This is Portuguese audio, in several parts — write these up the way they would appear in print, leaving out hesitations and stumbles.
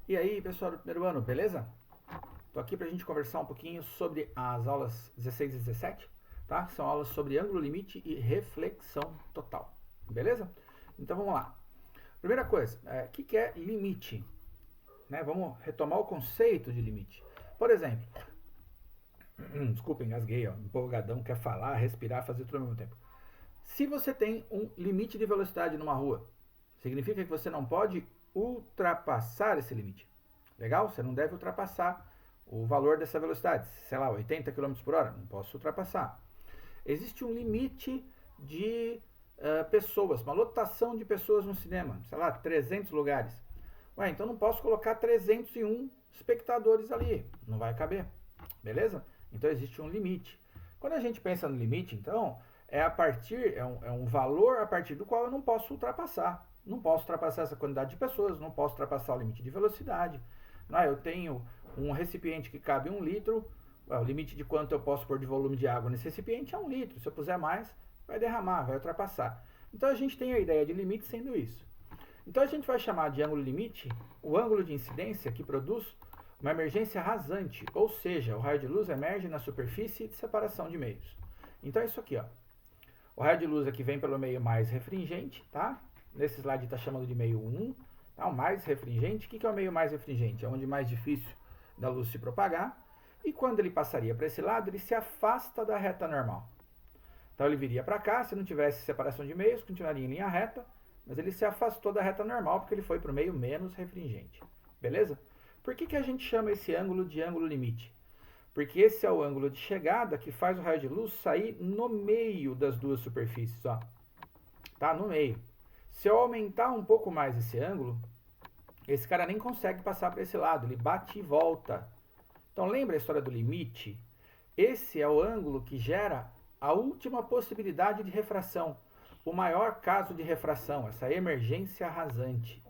E aí, pessoal do primeiro ano, beleza? Tô aqui pra gente conversar um pouquinho sobre as aulas 16 e 17, tá? São aulas sobre ângulo limite e reflexão total, beleza? Então vamos lá. Primeira coisa, o que é limite? Né? Vamos retomar o conceito de limite. Por exemplo, desculpa, engasguei, ó, empolgadão, quer falar, respirar, fazer tudo ao mesmo tempo. Se você tem um limite de velocidade numa rua, significa que você não pode ultrapassar esse limite. Legal? Você não deve ultrapassar o valor dessa velocidade. Sei lá, 80 km por hora. Não posso ultrapassar. Existe um limite de pessoas, uma lotação de pessoas no cinema. Sei lá, 300 lugares. Ué, então não posso colocar 301 espectadores ali. Não vai caber. Beleza? Então existe um limite. Quando a gente pensa no limite, então, é um valor a partir do qual eu não posso ultrapassar. Não posso ultrapassar essa quantidade de pessoas, não posso ultrapassar o limite de velocidade. Não, eu tenho um recipiente que cabe 1 litro, o limite de quanto eu posso pôr de volume de água nesse recipiente é 1 litro. Se eu puser mais, vai derramar, vai ultrapassar. Então a gente tem a ideia de limite sendo isso. Então a gente vai chamar de ângulo limite o ângulo de incidência que produz uma emergência rasante, ou seja, o raio de luz emerge na superfície de separação de meios. Então é isso aqui, ó. O raio de luz aqui vem pelo meio mais refringente, tá? Nesse slide está chamando de meio 1, tá? O mais refringente. O que é o meio mais refringente? É onde é mais difícil da luz se propagar. E quando ele passaria para esse lado, ele se afasta da reta normal. Então ele viria para cá, se não tivesse separação de meios, continuaria em linha reta, mas ele se afastou da reta normal porque ele foi para o meio menos refringente. Beleza? Por que a gente chama esse ângulo de ângulo limite? Porque esse é o ângulo de chegada que faz o raio de luz sair no meio das duas superfícies, ó. Tá? No meio. Se eu aumentar um pouco mais esse ângulo, esse cara nem consegue passar para esse lado, ele bate e volta. Então lembra a história do limite? Esse é o ângulo que gera a última possibilidade de refração, o maior caso de refração, essa emergência rasante.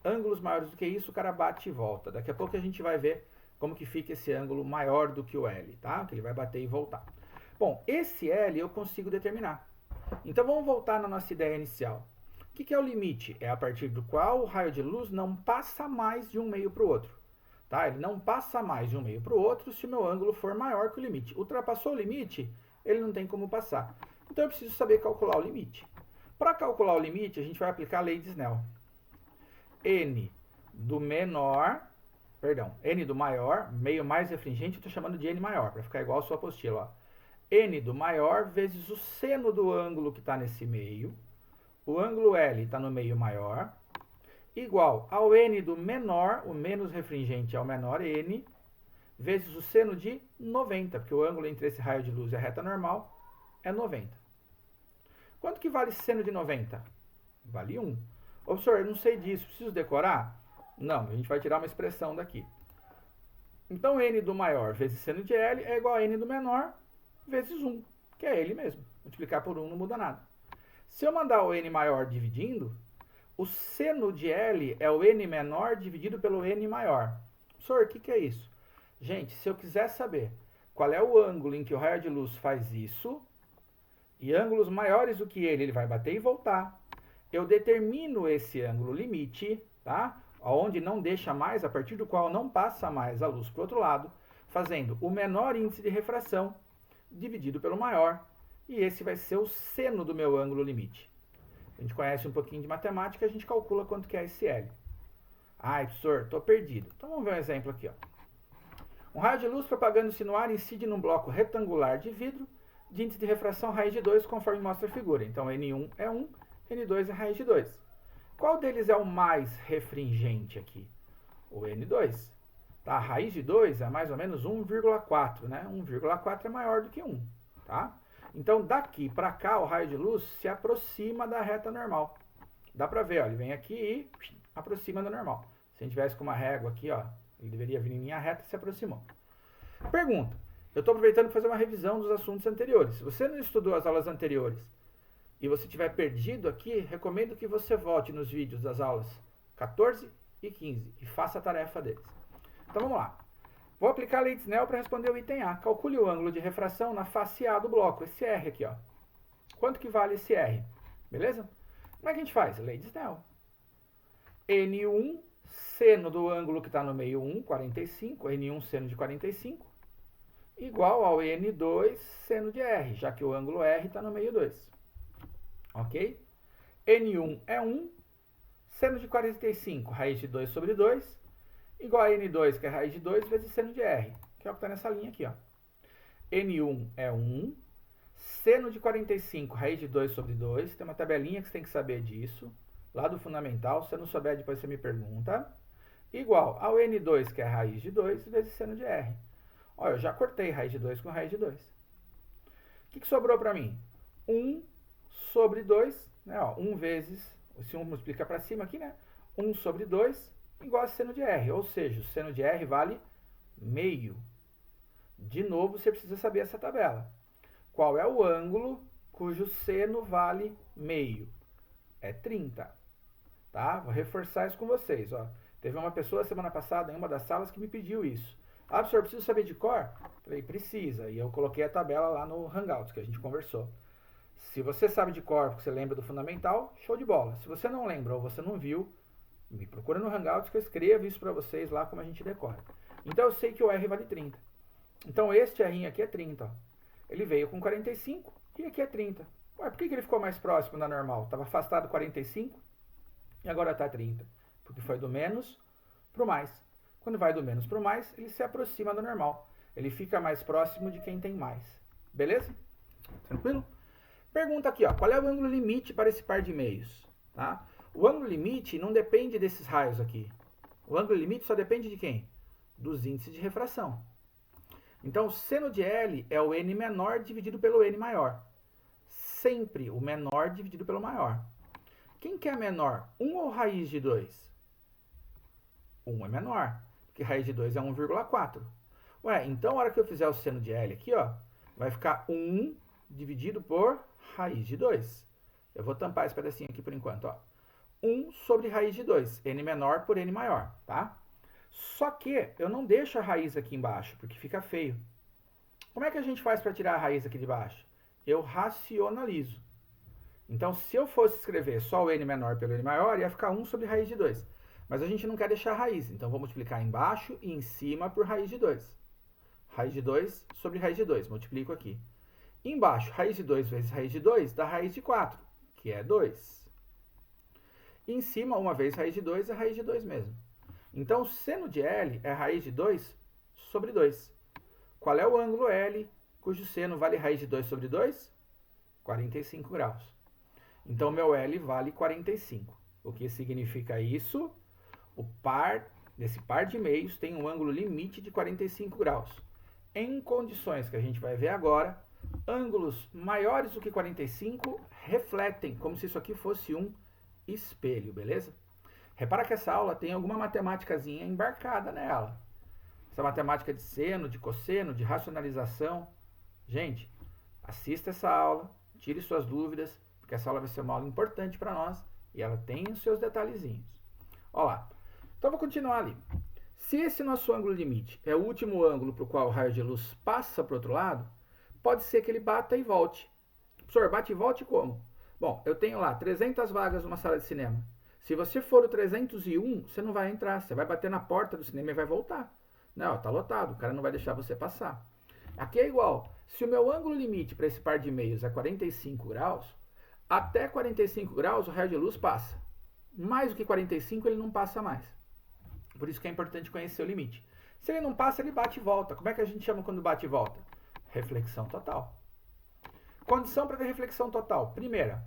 Ângulos maiores do que isso, o cara bate e volta. Daqui a pouco a gente vai ver como que fica esse ângulo maior do que o L, tá? Que ele vai bater e voltar. Bom, esse L eu consigo determinar. Então vamos voltar na nossa ideia inicial. O que é o limite? É a partir do qual o raio de luz não passa mais de um meio para o outro. Tá? Ele não passa mais de um meio para o outro se o meu ângulo for maior que o limite. Ultrapassou o limite, ele não tem como passar. Então eu preciso saber calcular o limite. Para calcular o limite, a gente vai aplicar a lei de Snell. N do menor, perdão, N do maior, meio mais refringente, eu estou chamando de N maior, para ficar igual a sua apostila. Ó. N do maior vezes o seno do ângulo que está nesse meio. O ângulo L está no meio maior, igual ao N do menor, o menos refringente é o menor N, vezes o seno de 90, porque o ângulo entre esse raio de luz e a reta normal é 90. Quanto que vale seno de 90? Vale 1. Ô, professor, eu não sei disso, preciso decorar? Não, a gente vai tirar uma expressão daqui. Então, N do maior vezes seno de L é igual a N do menor vezes 1, que é ele mesmo. Multiplicar por 1 não muda nada. Se eu mandar o N maior dividindo, o seno de L é o N menor dividido pelo N maior. Professor, o que é isso? Gente, se eu quiser saber qual é o ângulo em que o raio de luz faz isso, e ângulos maiores do que ele vai bater e voltar, eu determino esse ângulo limite, tá? Onde não deixa mais, a partir do qual não passa mais a luz para o outro lado, fazendo o menor índice de refração dividido pelo maior, e esse vai ser o seno do meu ângulo limite. A gente conhece um pouquinho de matemática, a gente calcula quanto que é esse L. Ai, professor, estou perdido. Então vamos ver um exemplo aqui. Ó. Um raio de luz propagando-se no ar incide num bloco retangular de vidro de índice de refração raiz de 2, conforme mostra a figura. Então N1 é 1, N2 é raiz de 2. Qual deles é o mais refringente aqui? O N2. Tá? A raiz de 2 é mais ou menos 1,4, né? 1,4 é maior do que 1, tá? Então, daqui para cá, o raio de luz se aproxima da reta normal. Dá para ver, ó, ele vem aqui e aproxima da normal. Se a gente tivesse com uma régua aqui, ó, ele deveria vir em linha reta e se aproximou. Pergunta. Eu estou aproveitando para fazer uma revisão dos assuntos anteriores. Se você não estudou as aulas anteriores e você tiver perdido aqui, recomendo que você volte nos vídeos das aulas 14 e 15 e faça a tarefa deles. Então vamos lá. Vou aplicar a lei de Snell para responder o item A. Calcule o ângulo de refração na face A do bloco, esse R aqui, ó. Quanto que vale esse R? Beleza? Como é que a gente faz? Lei de Snell. N1 seno do ângulo que está no meio 1, 45, N1 seno de 45, igual ao N2 seno de R, já que o ângulo R está no meio 2. Ok? N1 é 1, seno de 45, raiz de 2 sobre 2, igual a N2, que é raiz de 2, vezes seno de R, que é o que está nessa linha aqui, ó. N1 é 1, seno de 45, raiz de 2 sobre 2, tem uma tabelinha que você tem que saber disso, lá do fundamental, se você não souber, depois você me pergunta, igual ao N2, que é raiz de 2, vezes seno de R. Olha, eu já cortei raiz de 2 com raiz de 2. O que sobrou para mim? 1 sobre 2, né, ó, 1 vezes, se 1 multiplica para cima aqui, né, 1 sobre 2, igual a seno de R, ou seja, o seno de R vale meio. De novo, você precisa saber essa tabela. Qual é o ângulo cujo seno vale meio? É 30. Tá? Vou reforçar isso com vocês. Ó. Teve uma pessoa semana passada em uma das salas que me pediu isso. Ah, professor, preciso saber de cor? Falei, precisa. E eu coloquei a tabela lá no Hangouts, que a gente conversou. Se você sabe de cor, porque você lembra do fundamental, show de bola. Se você não lembra ou você não viu, me procura no Hangouts que eu escrevo isso para vocês lá como a gente decora. Então eu sei que o R vale 30. Então este R aqui é 30. Ó. Ele veio com 45 e aqui é 30. Ué, por que ele ficou mais próximo da normal? Estava afastado 45 e agora está 30. Porque foi do menos para o mais. Quando vai do menos para o mais, ele se aproxima do normal. Ele fica mais próximo de quem tem mais. Beleza? Tranquilo? Pergunta aqui, ó, qual é o ângulo limite para esse par de meios? Tá? O ângulo limite não depende desses raios aqui. O ângulo limite só depende de quem? Dos índices de refração. Então, o seno de L é o N menor dividido pelo N maior. Sempre o menor dividido pelo maior. Quem que é menor? 1 ou raiz de 2? 1 é menor, porque raiz de 2 é 1,4. Ué, então, a hora que eu fizer o seno de L aqui, ó, vai ficar 1 dividido por raiz de 2. Eu vou tampar esse pedacinho aqui por enquanto, ó. 1 sobre raiz de 2, N menor por N maior, tá? Só que eu não deixo a raiz aqui embaixo, porque fica feio. Como é que a gente faz para tirar a raiz aqui de baixo? Eu racionalizo. Então, se eu fosse escrever só o N menor pelo N maior, ia ficar 1 sobre raiz de 2. Mas a gente não quer deixar a raiz, então vou multiplicar embaixo e em cima por raiz de 2. Raiz de 2 sobre raiz de 2, multiplico aqui. Embaixo, raiz de 2 vezes raiz de 2 dá raiz de 4, que é 2. E em cima, uma vez raiz de 2 é raiz de 2 mesmo. Então, seno de L é raiz de 2 sobre 2. Qual é o ângulo L, cujo seno vale raiz de 2 sobre 2? 45 graus. Então, meu L vale 45. O que significa isso? Desse par de meios tem um ângulo limite de 45 graus. Em condições que a gente vai ver agora, ângulos maiores do que 45 refletem, como se isso aqui fosse um espelho, beleza? Repara que essa aula tem alguma matemáticazinha embarcada nela. Essa matemática de seno, de cosseno, de racionalização. Gente, assista essa aula, tire suas dúvidas, porque essa aula vai ser uma aula importante para nós e ela tem os seus detalhezinhos. Olha lá. Então, vou continuar ali. Se esse nosso ângulo limite é o último ângulo para o qual o raio de luz passa para o outro lado, pode ser que ele bata e volte. Professor, bate e volte como? Bom, eu tenho lá 300 vagas numa sala de cinema. Se você for o 301, você não vai entrar. Você vai bater na porta do cinema e vai voltar. Não, tá lotado. O cara não vai deixar você passar. Aqui é igual. Se o meu ângulo limite para esse par de meios é 45 graus, até 45 graus o raio de luz passa. Mais do que 45 ele não passa mais. Por isso que é importante conhecer o limite. Se ele não passa, ele bate e volta. Como é que a gente chama quando bate e volta? Reflexão total. Condição para ter reflexão total. Primeira,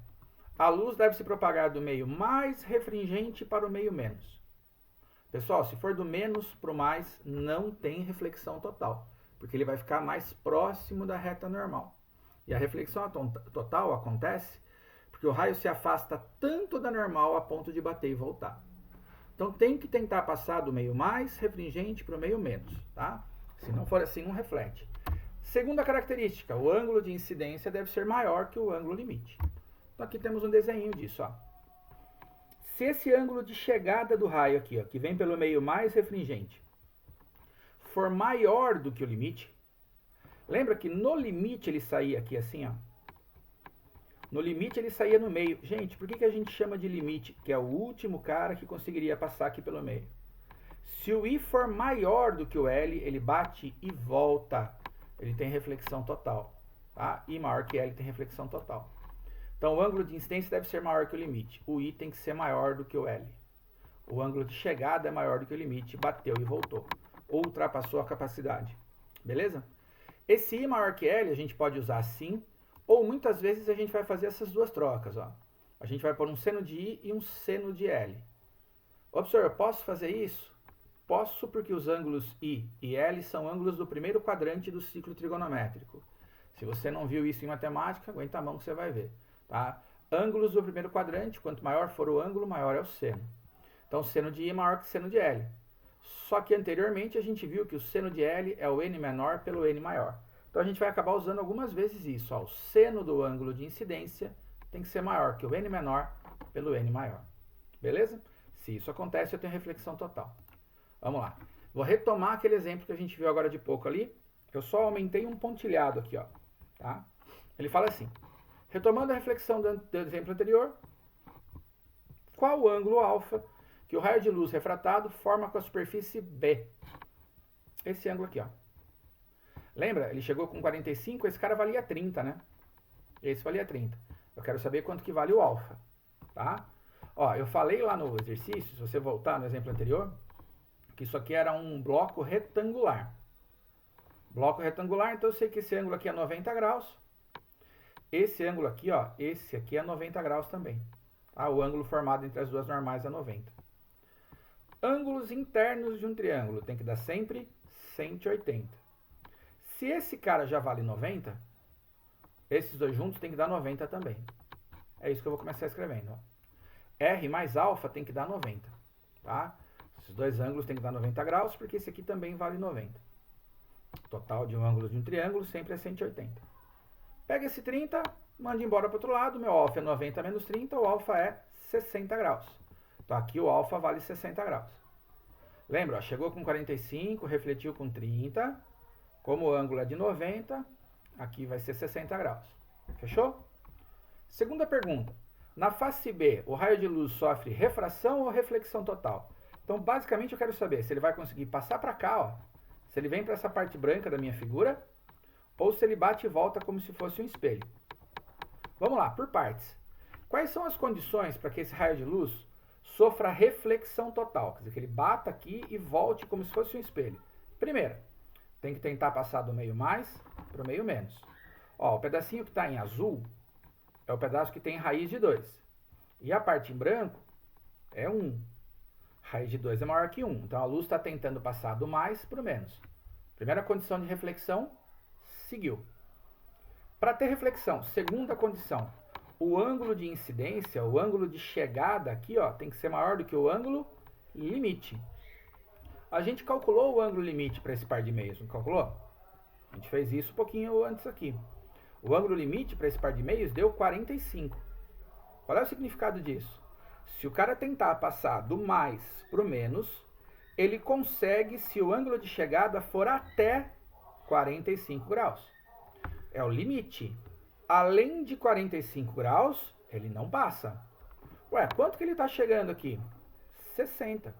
a luz deve se propagar do meio mais refringente para o meio menos. Pessoal, se for do menos para o mais, não tem reflexão total, porque ele vai ficar mais próximo da reta normal. E a reflexão total acontece porque o raio se afasta tanto da normal a ponto de bater e voltar. Então tem que tentar passar do meio mais refringente para o meio menos, tá? Se não for assim, não reflete. Segunda característica, o ângulo de incidência deve ser maior que o ângulo limite. Então aqui temos um desenho disso, ó. Se esse ângulo de chegada do raio aqui, ó, que vem pelo meio mais refringente, for maior do que o limite, lembra que no limite ele saía aqui assim, ó. No limite ele saía no meio. Gente, por que a gente chama de limite? Que é o último cara que conseguiria passar aqui pelo meio. Se o I for maior do que o L, ele bate e volta. Ele tem reflexão total. Tá? I maior que L tem reflexão total. Então o ângulo de incidência deve ser maior que o limite. O I tem que ser maior do que o L. O ângulo de chegada é maior do que o limite, bateu e voltou. Ou ultrapassou a capacidade. Beleza? Esse I maior que L a gente pode usar assim, ou muitas vezes a gente vai fazer essas duas trocas. Ó. A gente vai pôr um seno de I e um seno de L. Observe, eu posso fazer isso? Posso, porque os ângulos I e L são ângulos do primeiro quadrante do ciclo trigonométrico. Se você não viu isso em matemática, aguenta a mão que você vai ver. Tá? Ângulos do primeiro quadrante, quanto maior for o ângulo, maior é o seno. Então, seno de I é maior que seno de L. Só que anteriormente a gente viu que o seno de L é o n menor pelo n maior. Então a gente vai acabar usando algumas vezes isso. Ó. O seno do ângulo de incidência tem que ser maior que o n menor pelo n maior. Beleza? Se isso acontece, eu tenho reflexão total. Vamos lá. Vou retomar aquele exemplo que a gente viu agora de pouco ali. Eu só aumentei um pontilhado aqui. Ó. Tá? Ele fala assim. Retomando a reflexão do exemplo anterior. Qual o ângulo alfa que o raio de luz refratado forma com a superfície B? Esse ângulo aqui, ó. Lembra? Ele chegou com 45, esse cara valia 30, né? Esse valia 30. Eu quero saber quanto que vale o alfa, tá? Ó, eu falei lá no exercício, se você voltar no exemplo anterior, que isso aqui era um bloco retangular. Bloco retangular, então eu sei que esse ângulo aqui é 90 graus. Esse ângulo aqui, ó, esse aqui é 90 graus também. Tá? O ângulo formado entre as duas normais é 90. Ângulos internos de um triângulo tem que dar sempre 180. Se esse cara já vale 90, esses dois juntos tem que dar 90 também. É isso que eu vou começar escrevendo. Ó. R mais alfa tem que dar 90. Tá? Esses dois ângulos tem que dar 90 graus, porque esse aqui também vale 90. O total de um ângulo de um triângulo sempre é 180. Pega esse 30, manda embora para o outro lado. Meu alfa é 90 menos 30, o alfa é 60 graus. Então aqui o alfa vale 60 graus. Lembra, ó, chegou com 45, refletiu com 30. Como o ângulo é de 90, aqui vai ser 60 graus. Fechou? Segunda pergunta. Na face B, o raio de luz sofre refração ou reflexão total? Então, basicamente, eu quero saber se ele vai conseguir passar para cá, ó, se ele vem para essa parte branca da minha figura, ou se ele bate e volta como se fosse um espelho. Vamos lá, por partes. Quais são as condições para que esse raio de luz sofra reflexão total? Quer dizer, que ele bata aqui e volte como se fosse um espelho. Primeira, tem que tentar passar do meio mais para o meio menos. Ó, o pedacinho que está em azul é o pedaço que tem raiz de 2. E a parte em branco é 1. Raiz de 2 é maior que 1. Então a luz está tentando passar do mais para o menos. Primeira condição de reflexão, seguiu. Para ter reflexão, segunda condição, o ângulo de incidência, o ângulo de chegada aqui, ó, tem que ser maior do que o ângulo limite. A gente calculou o ângulo limite para esse par de meios, não calculou? A gente fez isso um pouquinho antes aqui. O ângulo limite para esse par de meios deu 45. Qual é o significado disso? Se o cara tentar passar do mais para o menos, ele consegue se o ângulo de chegada for até 45 graus. É o limite. Além de 45 graus, ele não passa. Ué, quanto que ele está chegando aqui? 60.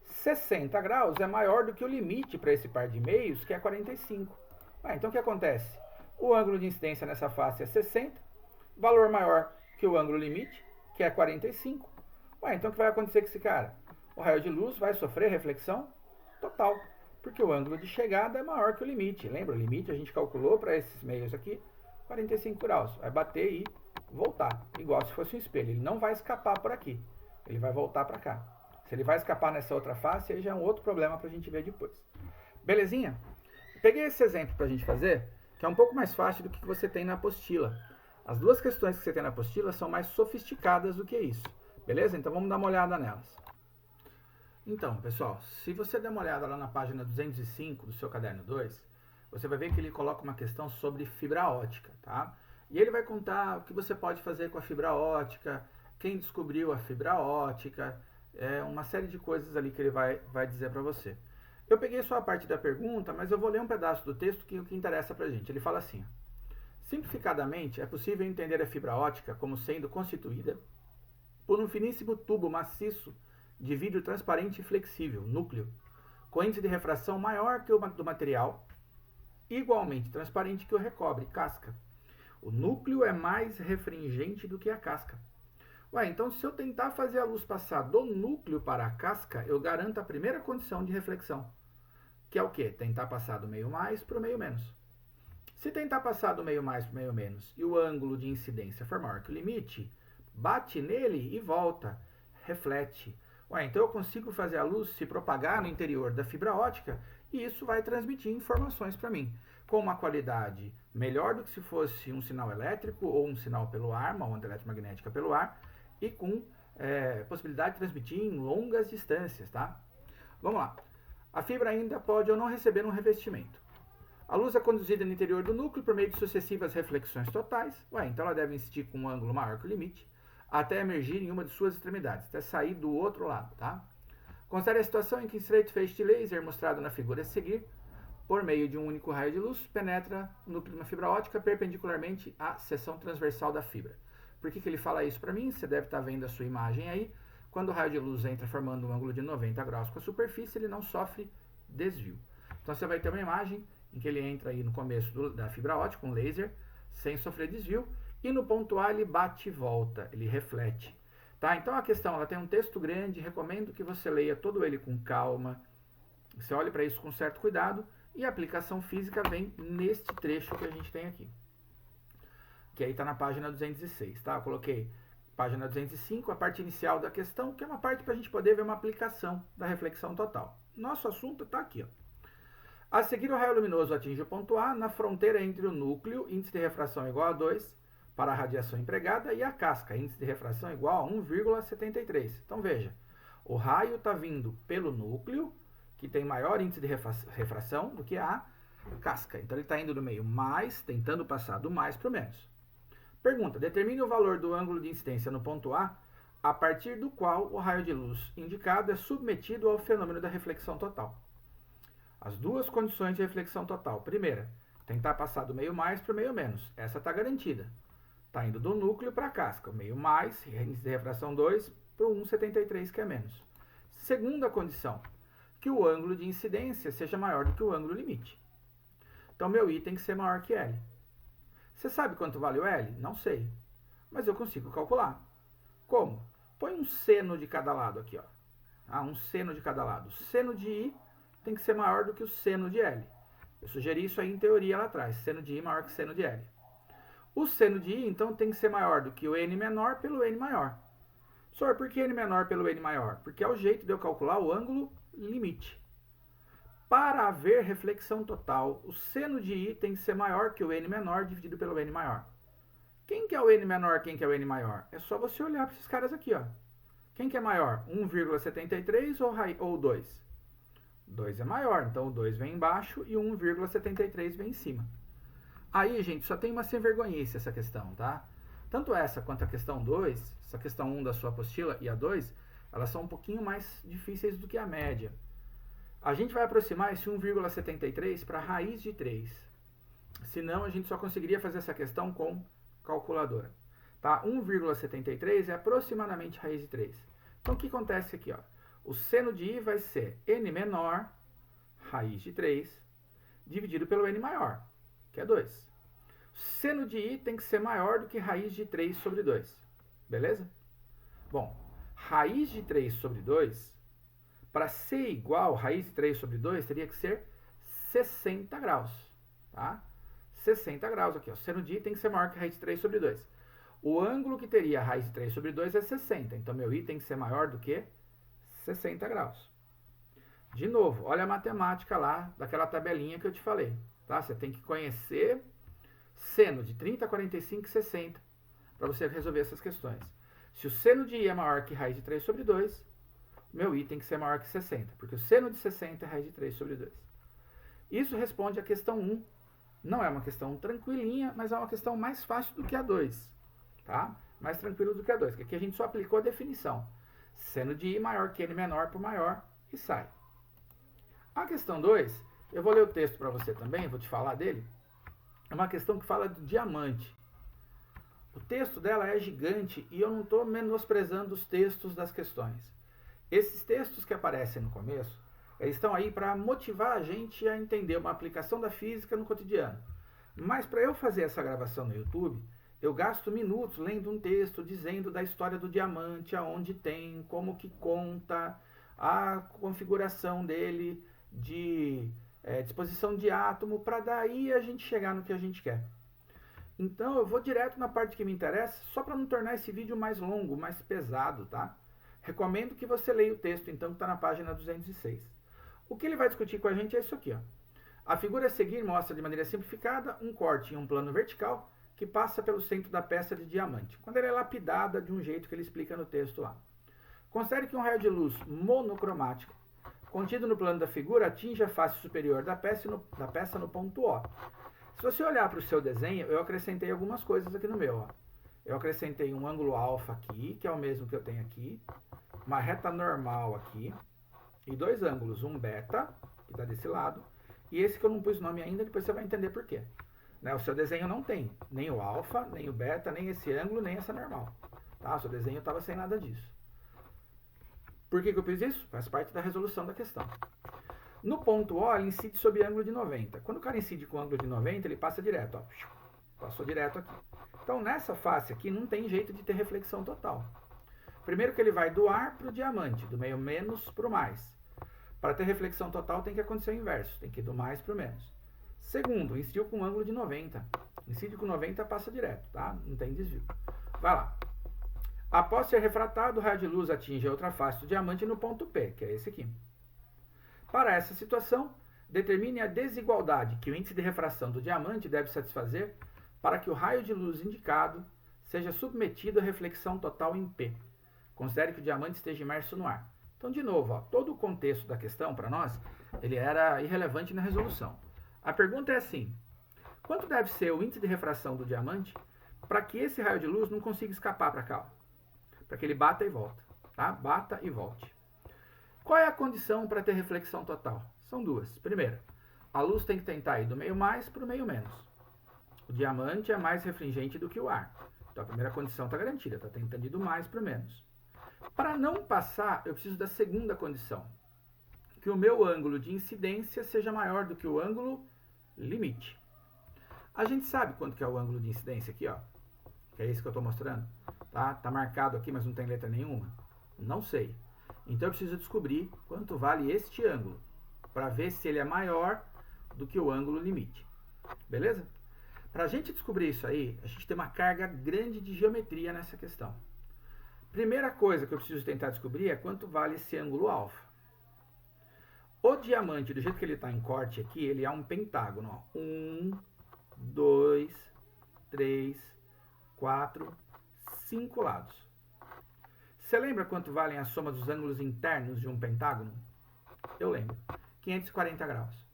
60 graus é maior do que o limite para esse par de meios, que é 45. Ué, então o que acontece? O ângulo de incidência nessa face é 60, valor maior que o ângulo limite, que é 45. Ué, então o que vai acontecer com esse cara? O raio de luz vai sofrer reflexão total, porque o ângulo de chegada é maior que o limite. Lembra, o limite a gente calculou para esses meios aqui, 45 graus. Vai bater e voltar, igual se fosse um espelho. Ele não vai escapar por aqui, ele vai voltar para cá. Se ele vai escapar nessa outra face, aí já é um outro problema para a gente ver depois. Belezinha? Peguei esse exemplo para a gente fazer, que é um pouco mais fácil do que você tem na apostila. As duas questões que você tem na apostila são mais sofisticadas do que isso. Beleza? Então vamos dar uma olhada nelas. Então, pessoal, se você der uma olhada lá na página 205 do seu caderno 2, você vai ver que ele coloca uma questão sobre fibra ótica, tá? E ele vai contar o que você pode fazer com a fibra ótica, quem descobriu a fibra ótica, uma série de coisas ali que ele vai dizer para você. Eu peguei só a parte da pergunta, mas eu vou ler um pedaço do texto que interessa pra gente. Ele fala assim: simplificadamente, é possível entender a fibra ótica como sendo constituída por um finíssimo tubo maciço de vidro transparente e flexível, núcleo, com índice de refração maior que o do material, igualmente transparente que o recobre, casca. O núcleo é mais refringente do que a casca. Ué, então se eu tentar fazer a luz passar do núcleo para a casca, eu garanto a primeira condição de reflexão, que é o quê? Tentar passar do meio mais para o meio menos. Se tentar passar do meio mais para o meio menos e o ângulo de incidência for maior que o limite, bate nele e volta, reflete. Ué, então eu consigo fazer a luz se propagar no interior da fibra ótica e isso vai transmitir informações para mim, com uma qualidade melhor do que se fosse um sinal elétrico ou um sinal pelo ar, uma onda eletromagnética pelo ar, e com possibilidade de transmitir em longas distâncias, tá? Vamos lá. A fibra ainda pode ou não receber um revestimento. A luz é conduzida no interior do núcleo por meio de sucessivas reflexões totais. Ué, então ela deve incidir com um ângulo maior que o limite, até emergir em uma de suas extremidades, até sair do outro lado, tá? Considere a situação em que um estreito feixe de laser, mostrado na figura a seguir, por meio de um único raio de luz, penetra no núcleo de uma fibra ótica perpendicularmente à seção transversal da fibra. Por que ele fala isso para mim? Você deve estar vendo a sua imagem aí. Quando o raio de luz entra formando um ângulo de 90 graus com a superfície, ele não sofre desvio. Então você vai ter uma imagem em que ele entra aí no começo da fibra ótica, um laser, sem sofrer desvio, e no ponto A ele bate e volta, ele reflete. Tá? Então a questão ela tem um texto grande, recomendo que você leia todo ele com calma, você olhe para isso com certo cuidado, e a aplicação física vem neste trecho que a gente tem aqui, que aí está na página 206, tá? Eu coloquei página 205, a parte inicial da questão, que é uma parte para a gente poder ver uma aplicação da reflexão total. Nosso assunto está aqui, ó. A seguir, o raio luminoso atinge o ponto A na fronteira entre o núcleo, índice de refração igual a 2, para a radiação empregada, e a casca, índice de refração igual a 1,73. Então veja, o raio está vindo pelo núcleo, que tem maior índice de refração do que a casca. Então ele está indo do meio mais, tentando passar do mais para o menos. Pergunta: determine o valor do ângulo de incidência no ponto a partir do qual o raio de luz indicado é submetido ao fenômeno da reflexão total. As duas condições de reflexão total. Primeira, tentar passar do meio mais para o meio menos. Essa está garantida. Está indo do núcleo para a casca. O meio mais, índice de refração 2, para o 1,73, que é menos. Segunda condição, que o ângulo de incidência seja maior do que o ângulo limite. Então, meu I tem que ser maior que L. Você sabe quanto vale o L? Não sei. Mas eu consigo calcular. Como? Põe um seno de cada lado aqui, ó. Um seno de cada lado. O seno de I tem que ser maior do que o seno de L. Eu sugeri isso aí em teoria lá atrás. Seno de I maior que seno de L. O seno de I, então, tem que ser maior do que o N menor pelo N maior. Professor, por que N menor pelo N maior? Porque é o jeito de eu calcular o ângulo limite. Para haver reflexão total, o seno de I tem que ser maior que o N menor dividido pelo N maior. Quem que é o N menor, quem que é o N maior? É só você olhar para esses caras aqui, ó. Quem que é maior? 1,73 ou 2? 2 é maior, então o 2 vem embaixo e o 1,73 vem em cima. Aí, gente, só tem uma sem vergonhice essa questão, tá? Tanto essa quanto a questão 2, essa questão 1 da sua apostila e a 2, elas são um pouquinho mais difíceis do que a média. A gente vai aproximar esse 1,73 para a raiz de 3. Senão, a gente só conseguiria fazer essa questão com calculadora. Tá? 1,73 é aproximadamente raiz de 3. Então, o que acontece aqui? Ó? O seno de I vai ser N menor, raiz de 3, dividido pelo N maior, que é 2. Seno de I tem que ser maior do que raiz de 3 sobre 2. Beleza? Bom, raiz de 3 sobre 2, para ser igual, raiz de 3 sobre 2, teria que ser 60 graus. Tá? 60 graus aqui. Ó. Seno de I tem que ser maior que raiz de 3 sobre 2. O ângulo que teria a raiz de 3 sobre 2 é 60. Então, meu I tem que ser maior do que 60 graus. De novo, olha a matemática lá daquela tabelinha que eu te falei. Tá? Você tem que conhecer seno de 30, 45 e 60 para você resolver essas questões. Se o seno de I é maior que raiz de 3 sobre 2, meu I tem que ser maior que 60, porque o seno de 60 é raiz de 3 sobre 2. Isso responde à questão 1. Não é uma questão tranquilinha, mas é uma questão mais fácil do que a 2. Tá? Mais tranquilo do que a 2, que aqui a gente só aplicou a definição. Seno de I maior que N menor por maior e sai. A questão 2, eu vou ler o texto para você também, vou te falar dele. É uma questão que fala do diamante. O texto dela é gigante e eu não estou menosprezando os textos das questões. Esses textos que aparecem no começo, eles estão aí para motivar a gente a entender uma aplicação da física no cotidiano. Mas para eu fazer essa gravação no YouTube, eu gasto minutos lendo um texto dizendo da história do diamante, aonde tem, como que conta, a configuração dele, de disposição de átomo, para daí a gente chegar no que a gente quer. Então eu vou direto na parte que me interessa, só para não tornar esse vídeo mais longo, mais pesado, tá? Recomendo que você leia o texto, então, que está na página 206. O que ele vai discutir com a gente é isso aqui, ó. A figura a seguir mostra de maneira simplificada um corte em um plano vertical que passa pelo centro da peça de diamante, quando ela é lapidada de um jeito que ele explica no texto lá. Considere que um raio de luz monocromático contido no plano da figura atinge a face superior da peça no ponto O. Se você olhar para o seu desenho, eu acrescentei algumas coisas aqui no meu. Ó. Eu acrescentei um ângulo alfa aqui, que é o mesmo que eu tenho aqui, uma reta normal aqui, e dois ângulos, um beta, que está desse lado, e esse que eu não pus nome ainda, depois você vai entender por quê. Né? O seu desenho não tem nem o alfa, nem o beta, nem esse ângulo, nem essa normal. Tá? O seu desenho estava sem nada disso. Por que eu fiz isso? Faz parte da resolução da questão. No ponto O, ele incide sob ângulo de 90. Quando o cara incide com ângulo de 90, ele passa direto. Ó. Passou direto aqui. Então, nessa face aqui, não tem jeito de ter reflexão total. Primeiro que ele vai do ar para o diamante, do meio menos para o mais. Para ter reflexão total, tem que acontecer o inverso. Tem que ir do mais para o menos. Segundo, incidiu com ângulo de 90. Incide com 90, passa direto, tá? Não tem desvio. Vai lá. Após ser refratado, o raio de luz atinge a outra face do diamante no ponto P, que é esse aqui. Para essa situação, determine a desigualdade que o índice de refração do diamante deve satisfazer para que o raio de luz indicado seja submetido à reflexão total em P. Considere que o diamante esteja imerso no ar. Então, de novo, ó, todo o contexto da questão para nós, ele era irrelevante na resolução. A pergunta é assim: quanto deve ser o índice de refração do diamante para que esse raio de luz não consiga escapar para cá? Para que ele bata e volta, tá? Bata e volte. Qual é a condição para ter reflexão total? São duas. Primeira, a luz tem que tentar ir do meio mais para o meio menos. O diamante é mais refringente do que o ar. Então a primeira condição está garantida, está tentando ir do mais para o menos. Para não passar, eu preciso da segunda condição, que o meu ângulo de incidência seja maior do que o ângulo limite. A gente sabe quanto que é o ângulo de incidência aqui, ó. Que é esse que eu estou mostrando. Tá marcado aqui, mas não tem letra nenhuma. Não sei. Então eu preciso descobrir quanto vale este ângulo, para ver se ele é maior do que o ângulo limite. Beleza? Para a gente descobrir isso aí, a gente tem uma carga grande de geometria nessa questão. Primeira coisa que eu preciso tentar descobrir é quanto vale esse ângulo alfa. O diamante, do jeito que ele está em corte aqui, ele é um pentágono. 1, 2, 3, 4, 5 lados. Você lembra quanto valem a soma dos ângulos internos de um pentágono? Eu lembro. 540 graus.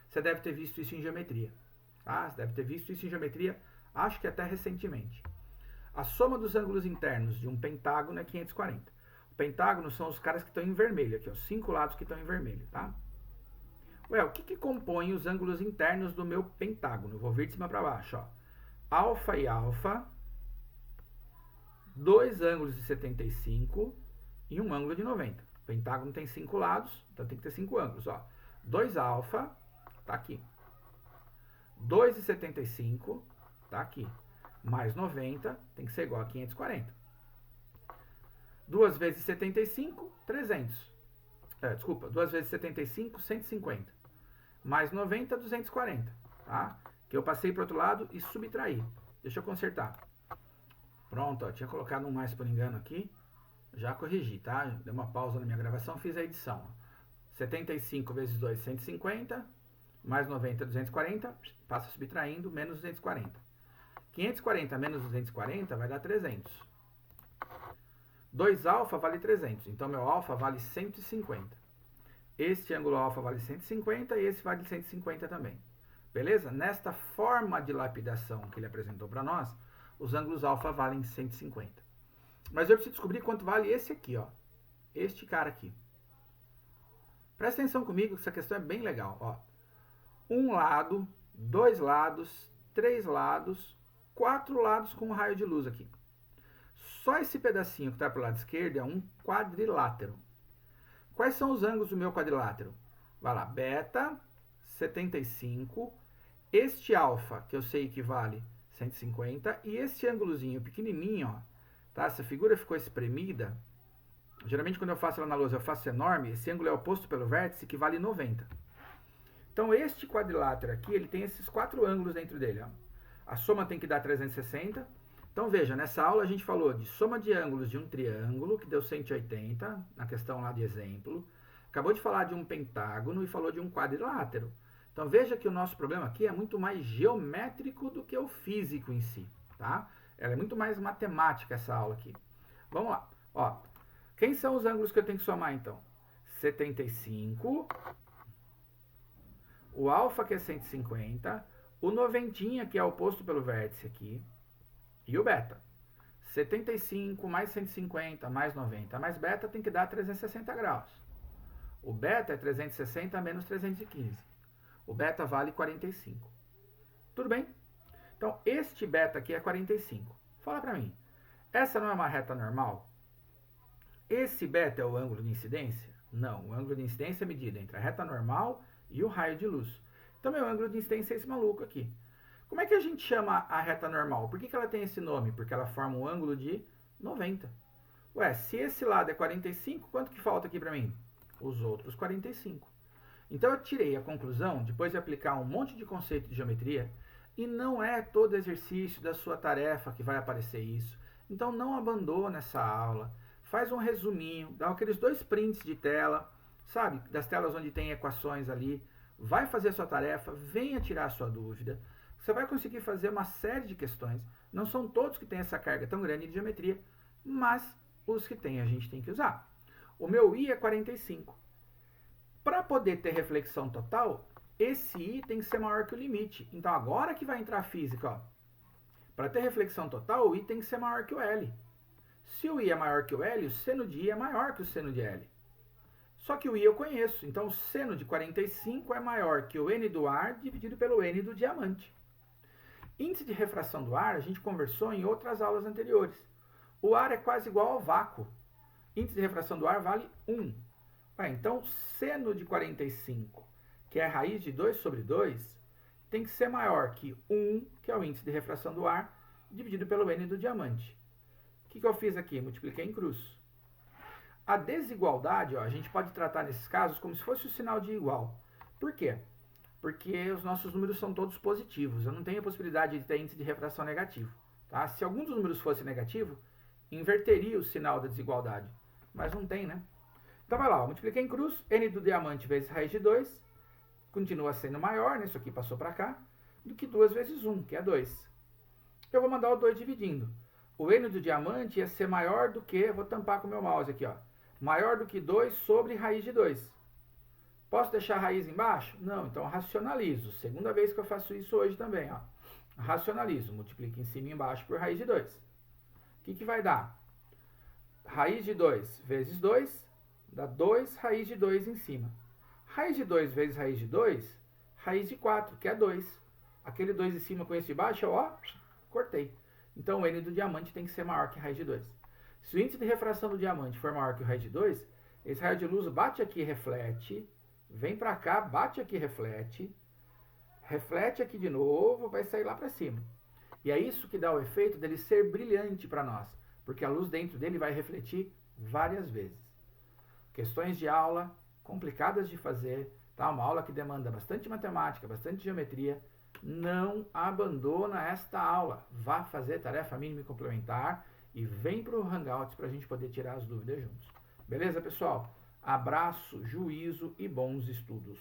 Você deve ter visto isso em geometria. Tá? Você deve ter visto isso em geometria, acho que até recentemente. A soma dos ângulos internos de um pentágono é 540. O pentágono são os caras que estão em vermelho aqui, os 5 lados que estão em vermelho, tá? Ué, o que compõe os ângulos internos do meu pentágono? Eu vou vir de cima para baixo, ó. Alfa e alfa, 2 ângulos de 75 e um ângulo de 90. O pentágono tem 5 lados, então tem que ter 5 ângulos, ó. 2 alfa, tá aqui. 2,75, tá aqui. Mais 90, tem que ser igual a 540. 2 vezes 75, 300. Desculpa, 2 vezes 75, 150. Mais 90, 240. Tá? Que eu passei para o outro lado e subtraí. Deixa eu consertar. Pronto, ó, tinha colocado um mais por engano aqui. Já corrigi, tá? Dei uma pausa na minha gravação, fiz a edição. Ó. 75 vezes 2, 150. Mais 90, 240. Passa subtraindo, menos 240. 540 menos 240 vai dar 300. 2 alfa vale 300, então meu alfa vale 150. Este ângulo alfa vale 150 e esse vale 150 também. Beleza? Nesta forma de lapidação que ele apresentou para nós, os ângulos alfa valem 150. Mas eu preciso descobrir quanto vale esse aqui, ó. Este cara aqui. Presta atenção comigo que essa questão é bem legal, ó. Um lado, 2 lados, 3 lados, 4 lados com um raio de luz aqui. Só esse pedacinho que está para o lado esquerdo é um quadrilátero. Quais são os ângulos do meu quadrilátero? Vai lá, beta, 75, este alfa, que eu sei que vale 150, e esse ângulozinho pequenininho, ó, tá? Essa figura ficou espremida. Geralmente quando eu faço ela na lousa eu faço enorme, esse ângulo é oposto pelo vértice, que vale 90. Então este quadrilátero aqui, ele tem esses 4 ângulos dentro dele, ó. A soma tem que dar 360. Então veja, nessa aula a gente falou de soma de ângulos de um triângulo, que deu 180, na questão lá de exemplo. Acabou de falar de um pentágono e falou de um quadrilátero. Então veja que o nosso problema aqui é muito mais geométrico do que o físico em si, tá? Ela é muito mais matemática essa aula aqui. Vamos lá, ó. Quem são os ângulos que eu tenho que somar então? 75, o alfa que é 150, o noventinha que é oposto pelo vértice aqui, e o beta. 75 mais 150 mais 90 mais beta tem que dar 360 graus. O beta é 360 menos 315. O beta vale 45. Tudo bem? Então, este beta aqui é 45. Fala pra mim, essa não é uma reta normal? Esse beta é o ângulo de incidência? Não, o ângulo de incidência é medido entre a reta normal e o raio de luz. Então, meu ângulo de incidência é esse maluco aqui. Como é que a gente chama a reta normal? Por que ela tem esse nome? Porque ela forma um ângulo de 90. Ué, se esse lado é 45, quanto que falta aqui para mim? Os outros 45. Então eu tirei a conclusão, depois de aplicar um monte de conceito de geometria, e não é todo exercício da sua tarefa que vai aparecer isso. Então não abandona essa aula, faz um resuminho, dá aqueles 2 prints de tela, sabe? Das telas onde tem equações ali, vai fazer a sua tarefa, venha tirar a sua dúvida. Você vai conseguir fazer uma série de questões. Não são todos que têm essa carga tão grande de geometria, mas os que tem a gente tem que usar. O meu I é 45. Para poder ter reflexão total, esse I tem que ser maior que o limite. Então agora que vai entrar a física, para ter reflexão total, o I tem que ser maior que o L. Se o I é maior que o L, o seno de I é maior que o seno de L. Só que o I eu conheço, então o seno de 45 é maior que o N do ar dividido pelo N do diamante. Índice de refração do ar, a gente conversou em outras aulas anteriores. O ar é quase igual ao vácuo. Índice de refração do ar vale 1. Então, seno de 45, que é a raiz de 2 sobre 2, tem que ser maior que 1, que é o índice de refração do ar, dividido pelo N do diamante. O que eu fiz aqui? Multipliquei em cruz. A desigualdade, a gente pode tratar nesses casos como se fosse o sinal de igual. Por quê? Porque os nossos números são todos positivos. Eu não tenho a possibilidade de ter índice de refração negativo. Tá? Se algum dos números fosse negativo, inverteria o sinal da desigualdade. Mas não tem, né? Então vai lá, eu multipliquei em cruz, N do diamante vezes raiz de 2, continua sendo maior, né? Isso aqui passou para cá, do que 2 vezes 1, que é 2. Eu vou mandar o 2 dividindo. O N do diamante ia ser maior do que, vou tampar com o meu mouse aqui, ó, maior do que 2 sobre raiz de 2. Posso deixar a raiz embaixo? Não, então racionalizo. Segunda vez que eu faço isso hoje também, ó. Racionalizo, multiplico em cima e embaixo por raiz de 2. O que vai dar? Raiz de 2 vezes 2 dá 2 raiz de 2 em cima. Raiz de 2 vezes raiz de 2, raiz de 4, que é 2. Aquele 2 em cima com esse de baixo, ó, cortei. Então o N do diamante tem que ser maior que raiz de 2. Se o índice de refração do diamante for maior que o raiz de 2, esse raio de luz bate aqui e reflete, vem para cá, bate aqui e reflete, reflete aqui de novo, vai sair lá para cima. E é isso que dá o efeito dele ser brilhante para nós, porque a luz dentro dele vai refletir várias vezes. Questões de aula complicadas de fazer, tá? Uma aula que demanda bastante matemática, bastante geometria. Não abandona esta aula. Vá fazer tarefa mínima e complementar e vem para o Hangouts para a gente poder tirar as dúvidas juntos. Beleza, pessoal? Abraço, juízo e bons estudos.